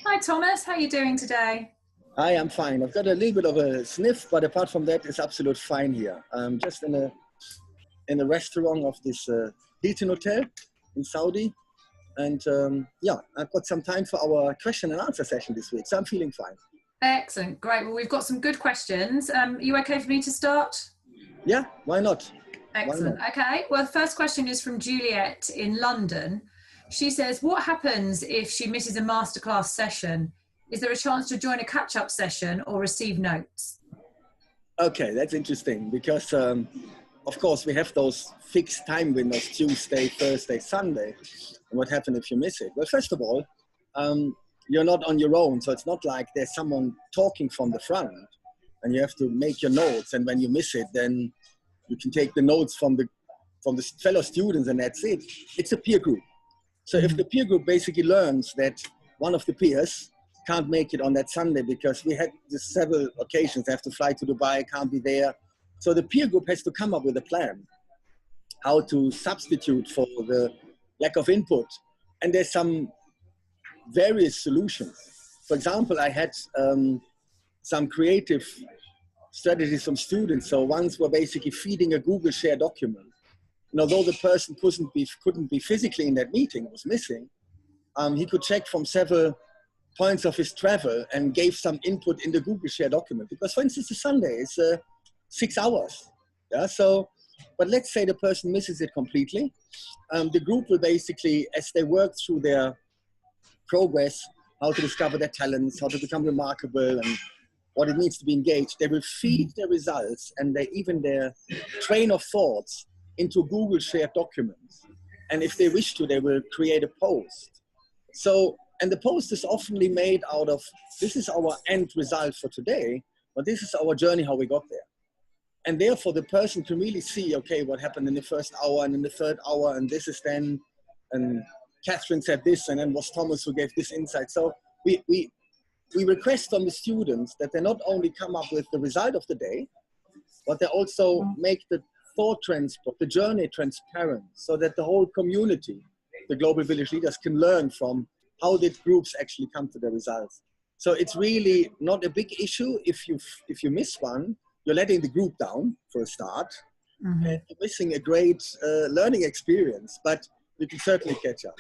Hi Thomas, how are you doing today? Hi, I'm fine. I've got a little bit of a sniff, but apart from that, it's absolute fine here. I'm just in a restaurant of this Hilton hotel in Saudi, and yeah, I've got some time for our question and answer session this week, so I'm feeling fine. Excellent, great. Well, we've got some good questions. Are you okay for me to start? Yeah, why not? Excellent. Okay. Well, the first question is from Juliet in London. She says, what happens if she misses a masterclass session? Is there a chance to join a catch-up session or receive notes? Okay, that's interesting because, of course, we have those fixed time windows, Tuesday, Thursday, Sunday. And what happens if you miss it? Well, first of all, you're not on your own. So it's not like there's someone talking from the front and you have to make your notes. And when you miss it, then you can take the notes from the fellow students and that's it. It's a peer group. So if the peer group basically learns that one of the peers can't make it on that Sunday because we had this several occasions, they have to fly to Dubai, can't be there. So the peer group has to come up with a plan how to substitute for the lack of input. And there's some various solutions. For example, I had some creative strategies from students. So ones were basically feeding a Google Share document. And although the person couldn't be physically in that meeting, was missing, he could check from several points of his travel and gave some input in the Google Share document. Because for instance, it's a Sunday, it's 6 hours. Yeah, so, but let's say the person misses it completely. The group will basically, as they work through their progress, how to discover their talents, how to become remarkable, and what it means to be engaged, they will feed their results and their train of thoughts into Google Shared documents. And if they wish to, they will create a post. So, and the post is oftenly made out of, this is our end result for today, but this is our journey, how we got there. And therefore the person can really see, okay, what happened in the first hour and in the third hour, and this is then, and Cathryn said this, and then was Thomas who gave this insight. So we request from the students that they not only come up with the result of the day, but they also make the thought transport, the journey transparent, so that the whole community, the global village leaders, can learn from how did groups actually come to the results. So it's really not a big issue if you miss one. You're letting the group down for a start, and you're missing a great learning experience, but you can certainly catch up.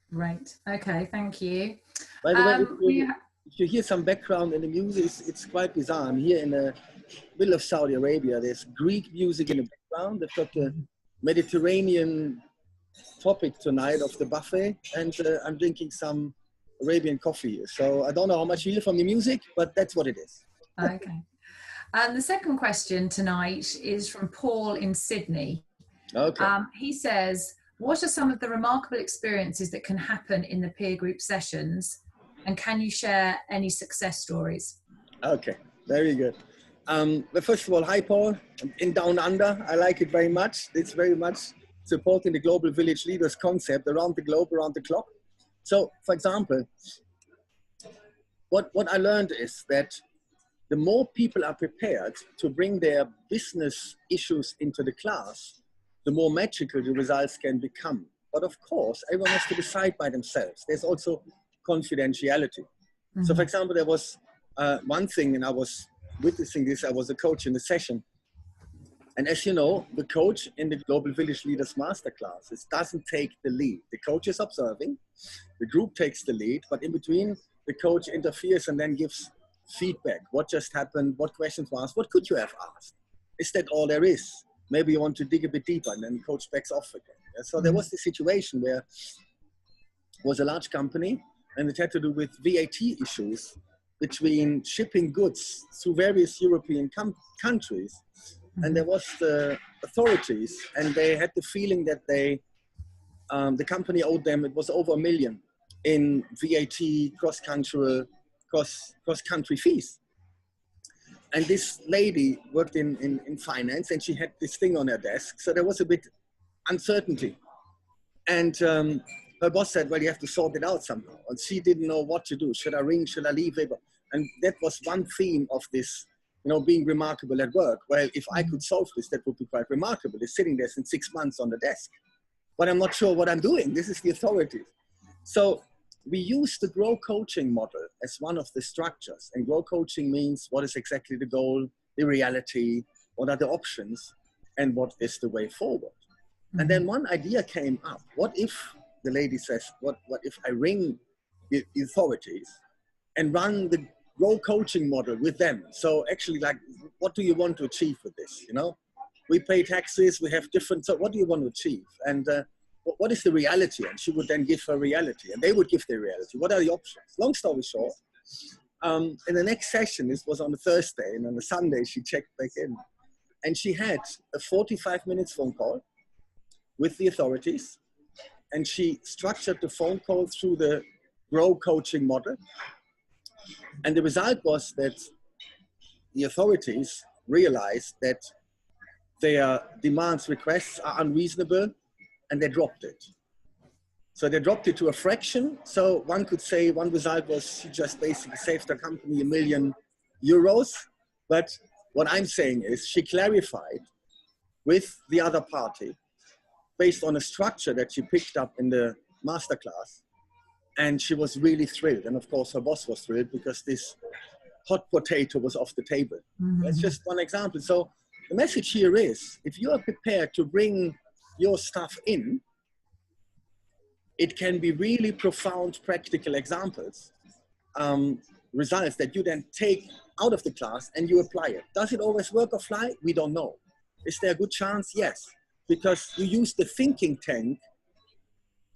Right. Okay. Thank you. By the way, if you hear some background in the music, it's quite bizarre. I'm here in the middle of Saudi Arabia. There's Greek music in the background. They've got the Mediterranean topic tonight of the buffet, and I'm drinking some Arabian coffee. So I don't know how much you hear from the music, but that's what it is. Okay. And the second question tonight is from Paul in Sydney. Okay. He says, what are some of the remarkable experiences that can happen in the peer group sessions? And can you share any success stories? Okay, very good. But first of all, hi Paul, in Down Under. I like it very much. It's very much supporting the global village leaders concept around the globe, around the clock. So for example, what I learned is that the more people are prepared to bring their business issues into the class, the more magical the results can become. But of course, everyone has to decide by themselves. There's also confidentiality. So for example, there was one thing, and I was witnessing this, I was a coach in the session. And as you know, the coach in the Global Village Leaders Masterclass doesn't take the lead. The coach is observing, the group takes the lead, but in between, the coach interferes and then gives feedback. What just happened? What questions were asked? What could you have asked? Is that all there is? Maybe you want to dig a bit deeper, and then coach backs off again. So there was this situation where it was a large company, and it had to do with VAT issues between shipping goods through various European countries. And there was the authorities, and they had the feeling that the company owed them, it was over $1 million in VAT cross-country fees. And this lady worked in finance, and she had this thing on her desk. So there was a bit uncertainty. And her boss said, well, you have to sort it out somehow. And she didn't know what to do. Should I ring? Should I leave? And that was one theme of this, being remarkable at work. Well, if I could solve this, that would be quite remarkable. It's sitting there since 6 months on the desk. But I'm not sure what I'm doing. This is the authorities. So we use the grow coaching model as one of the structures. And grow coaching means what is exactly the goal, the reality, what are the options, and what is the way forward. Mm-hmm. And then one idea came up. What if, the lady says, what if I ring the authorities and run the grow coaching model with them? So actually, like, what do you want to achieve with this? You know, we pay taxes, we have different, so what do you want to achieve? And what is the reality? And she would then give her reality, and they would give their reality. What are the options? Long story short, in the next session, this was on a Thursday, and on the Sunday, she checked back in. And she had a 45 minutes phone call with the authorities, and she structured the phone call through the grow coaching model. And the result was that the authorities realized that their demands, requests are unreasonable, and they dropped it. So they dropped it to a fraction. So one could say one result was she just basically saved the company €1 million. But what I'm saying is she clarified with the other party based on a structure that she picked up in the masterclass. And she was really thrilled. And of course, her boss was thrilled because this hot potato was off the table. Mm-hmm. That's just one example. So the message here is, if you are prepared to bring your stuff in, it can be really profound practical examples, results that you then take out of the class and you apply it. Does it always work or fly? We don't know. Is there a good chance? Yes, because you use the thinking tank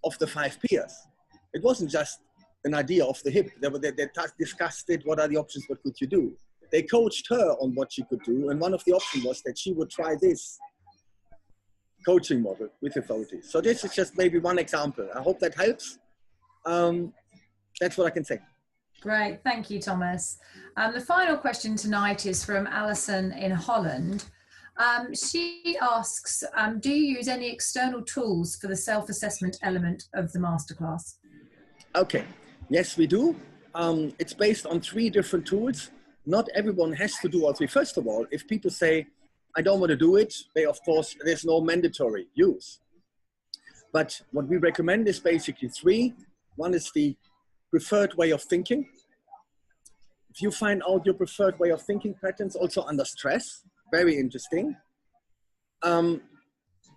of the 5 peers. It wasn't just an idea off the hip. They discussed it. What are the options? What could you do? They coached her on what she could do. And one of the options was that she would try this coaching model with authorities. So this is just maybe one example. I hope that helps. That's what I can say. Great. Thank you, Thomas. The final question tonight is from Alison in Holland. She asks, do you use any external tools for the self-assessment element of the masterclass? Okay. Yes, we do. It's based on 3 different tools. Not everyone has to do all 3. First of all, if people say, I don't want to do it, they, of course, there's no mandatory use. But what we recommend is basically 3. One is the preferred way of thinking. If you find out your preferred way of thinking patterns, also under stress, very interesting.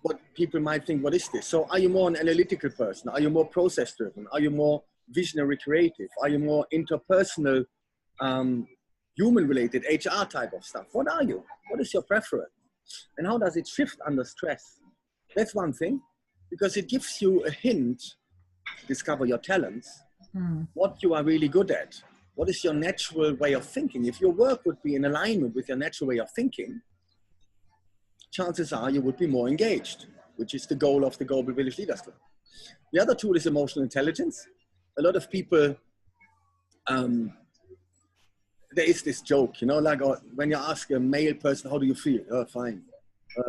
What people might think, what is this? So are you more an analytical person? Are you more process driven? Are you more visionary creative? Are you more interpersonal, human related, HR type of stuff? What are you? What is your preference? And how does it shift under stress? That's one thing, because it gives you a hint, discover your talents, what you are really good at. What is your natural way of thinking? If your work would be in alignment with your natural way of thinking, chances are you would be more engaged, which is the goal of the Global Village Leaders Club. The other tool is emotional intelligence. A lot of people, there is this joke, you know, like when you ask a male person, how do you feel? Oh, fine.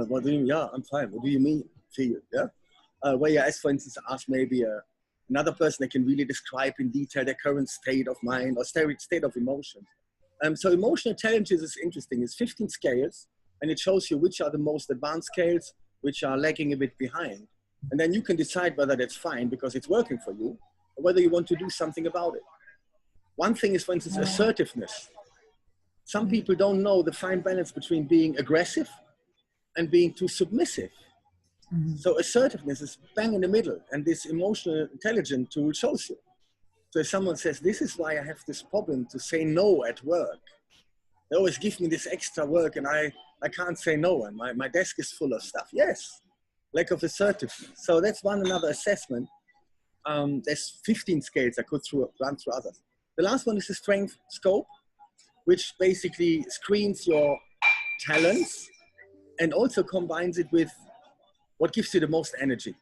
What do you mean? Yeah, I'm fine. What do you mean, feel? Yeah. Where you ask, for instance, ask maybe another person that can really describe in detail their current state of mind or state of emotion. So emotional intelligence is interesting. It's 15 scales, and it shows you which are the most advanced scales, which are lagging a bit behind. And then you can decide whether that's fine because it's working for you, or whether you want to do something about it. One thing is, for instance, assertiveness. Some people don't know the fine balance between being aggressive and being too submissive. Mm-hmm. So assertiveness is bang in the middle, and this emotional intelligence tool shows you. So if someone says, this is why I have this problem to say no at work. They always give me this extra work and I can't say no, and my desk is full of stuff. Yes, lack of assertiveness. So that's another assessment. There's 15 scales I could run through others. The last one is the strength scope, which basically screens your talents and also combines it with what gives you the most energy.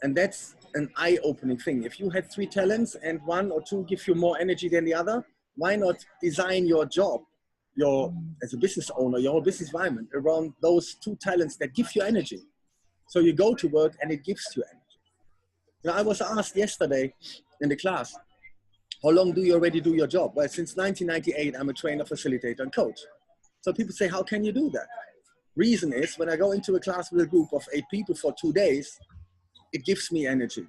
And that's an eye-opening thing. If you had 3 talents and 1 or 2 give you more energy than the other, why not design your job, as a business owner, your whole business environment around those 2 talents that give you energy? So you go to work and it gives you energy. Now, I was asked yesterday in the class, how long do you already do your job? Well, since 1998, I'm a trainer, facilitator, and coach. So people say, how can you do that? Reason is, when I go into a class with a group of 8 people for 2 days, it gives me energy.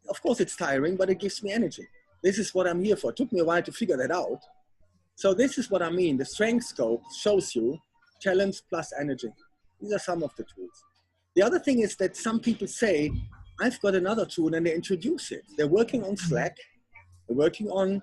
of course it's tiring, but it gives me energy. This is what I'm here for. It took me a while to figure that out. So this is what I mean. The strength scope shows you challenge plus energy. These are some of the tools. The other thing is that some people say, I've got another tool, and they introduce it. They're working on Slack, they're working on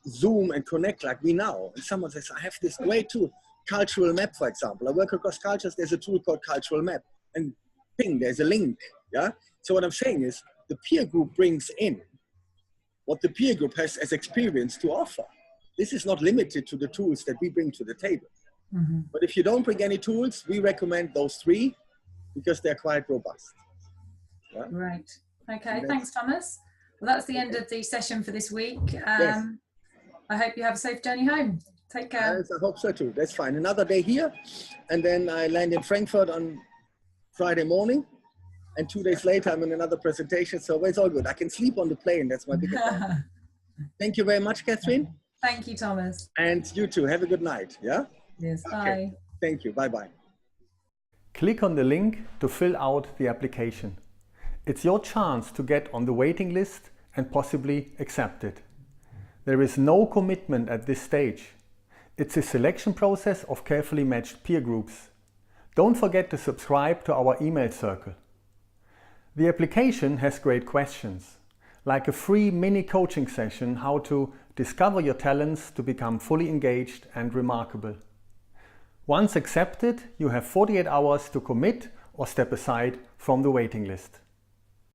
Zoom and Connect like we now. And someone says, I have this great tool, Cultural Map, for example. I work across cultures, there's a tool called Cultural Map. And ping, there's a link, yeah? So what I'm saying is, the peer group brings in what the peer group has as experience to offer. This is not limited to the tools that we bring to the table. Mm-hmm. But if you don't bring any tools, we recommend those 3 because they're quite robust. Yeah? Right. Okay. Thanks, Thomas. Well, that's the end of the session for this week. Yes. I hope you have a safe journey home. Take care. Yes, I hope so too. That's fine. Another day here, and then I land in Frankfurt on Friday morning, and 2 days later I'm in another presentation. So it's all good. I can sleep on the plane. That's my biggest problem. Thank you very much, Cathryn. Thank you, Thomas. And you too. Have a good night. Yeah. Yes. Bye. Okay. Thank you. Bye bye. Click on the link to fill out the application. It's your chance to get on the waiting list and possibly accepted. There is no commitment at this stage. It's a selection process of carefully matched peer groups. Don't forget to subscribe to our email circle. The application has great questions, like a free mini coaching session how to discover your talents to become fully engaged and remarkable. Once accepted, you have 48 hours to commit or step aside from the waiting list.